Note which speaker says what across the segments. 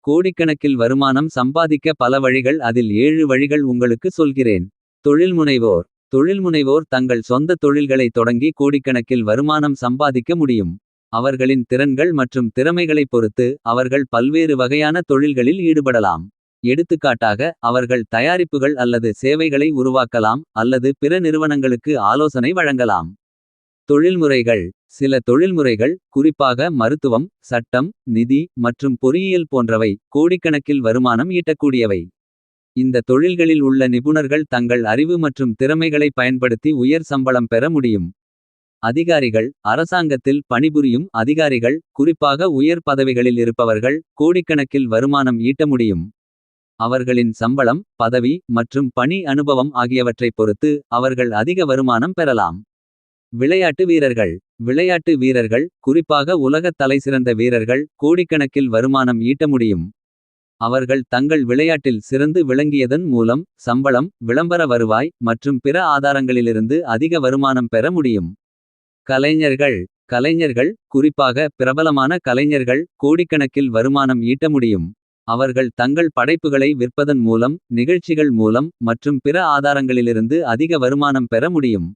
Speaker 1: கோடிக்கணக்கில் வருமானம் சம்பாதிக்க பல வழிகள். அதில் 7 வழிகள் உங்களுக்கு சொல்கிறேன். தொழில்முனைவோர். தொழில்முனைவோர் தங்கள் சொந்த தொழில்களை தொடங்கி கோடிக்கணக்கில் வருமானம் சம்பாதிக்க முடியும். அவர்களின் திறன்கள் மற்றும் திறமைகளைப் பொறுத்து அவர்கள் பல்வேறு வகையான தொழில்களில் ஈடுபடலாம். எடுத்துக்காட்டாக அவர்கள் தயாரிப்புகள் அல்லது சேவைகளை உருவாக்கலாம். அல்லது பிற நிறுவனங்களுக்கு ஆலோசனை வழங்கலாம். தொழில்முறைகள். சில தொழில்முறைகள் குறிப்பாக மருத்துவம், சட்டம், நிதி மற்றும் பொறியியல் போன்றவை கோடிக்கணக்கில் வருமானம் ஈட்டக்கூடியவை. இந்த தொழில்களில் உள்ள நிபுணர்கள் தங்கள் அறிவு மற்றும் திறமைகளை பயன்படுத்தி உயர் சம்பளம் பெற முடியும். அதிகாரிகள். அரசாங்கத்தில் பணிபுரியும் அதிகாரிகள் குறிப்பாக உயர் பதவிகளில் இருப்பவர்கள் கோடிக்கணக்கில் வருமானம் ஈட்ட முடியும். அவர்களின் சம்பளம், பதவி மற்றும் பணி அனுபவம் ஆகியவற்றைப் பொறுத்து அவர்கள் அதிக வருமானம் பெறலாம். விளையாட்டு வீரர்கள். விளையாட்டு வீரர்கள் குறிப்பாக உலகத் தலைசிறந்த வீரர்கள் கோடிக்கணக்கில் வருமானம் ஈட்ட முடியும். அவர்கள் தங்கள் விளையாட்டில் சிறந்து விளங்கியதன் மூலம் சம்பளம், விளம்பர வருவாய் மற்றும் பிற ஆதாரங்களிலிருந்து அதிக வருமானம் பெற முடியும். கலைஞர்கள். கலைஞர்கள் குறிப்பாக பிரபலமான கலைஞர்கள் கோடிக்கணக்கில் வருமானம் ஈட்ட முடியும். அவர்கள் தங்கள் படைப்புகளை விற்பதன் மூலம், நிகழ்ச்சிகள் மூலம் மற்றும் பிற ஆதாரங்களிலிருந்து அதிக வருமானம் பெற முடியும்.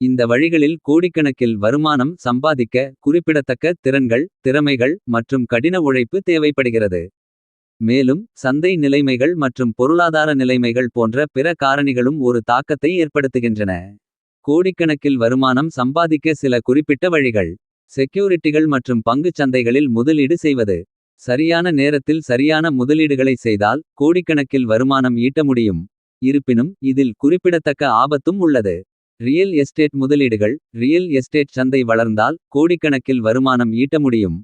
Speaker 1: இந்த வழிகளில் கோடிக்கணக்கில் வருமானம் சம்பாதிக்க குறிப்பிடத்தக்க திறன்கள், திறமைகள் மற்றும் கடின உழைப்பு தேவைப்படுகிறது. மேலும் சந்தை நிலைமைகள் மற்றும் பொருளாதார நிலைமைகள் போன்ற பிற காரணிகளும் ஒரு தாக்கத்தை ஏற்படுத்துகின்றன. கோடிக்கணக்கில் வருமானம் சம்பாதிக்க சில குறிப்பிட்ட வழிகள். செக்யூரிட்டிகள் மற்றும் பங்குச் சந்தைகளில் முதலீடு செய்வது. சரியான நேரத்தில் சரியான முதலீடுகளை செய்தால் கோடிக்கணக்கில் வருமானம் ஈட்ட முடியும். இருப்பினும் இதில் குறிப்பிடத்தக்க ஆபத்தும் உள்ளது. ரியல் எஸ்டேட் முதலீடுகள். ரியல் எஸ்டேட் சந்தை வளர்ந்தால் கோடிக்கணக்கில் வருமானம் ஈட்ட முடியும்.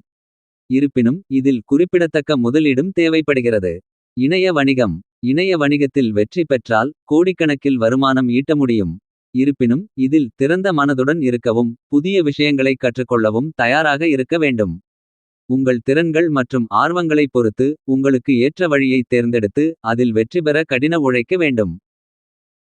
Speaker 1: இருப்பினும் இதில் குறிப்பிடத்தக்க முதலீடும் தேவைப்படுகிறது. இணைய வணிகம். இணைய வணிகத்தில் வெற்றி பெற்றால் கோடிக்கணக்கில் வருமானம் ஈட்ட முடியும். இருப்பினும் இதில் திறந்த மனதுடன் இருக்கவும் புதிய விஷயங்களை கற்றுக்கொள்ளவும் தயாராக இருக்க வேண்டும். உங்கள் திறன்கள் மற்றும் ஆர்வங்களைப் பொறுத்து உங்களுக்கு ஏற்ற வழியை தேர்ந்தெடுத்து அதில் வெற்றி பெற கடின உழைக்க வேண்டும்.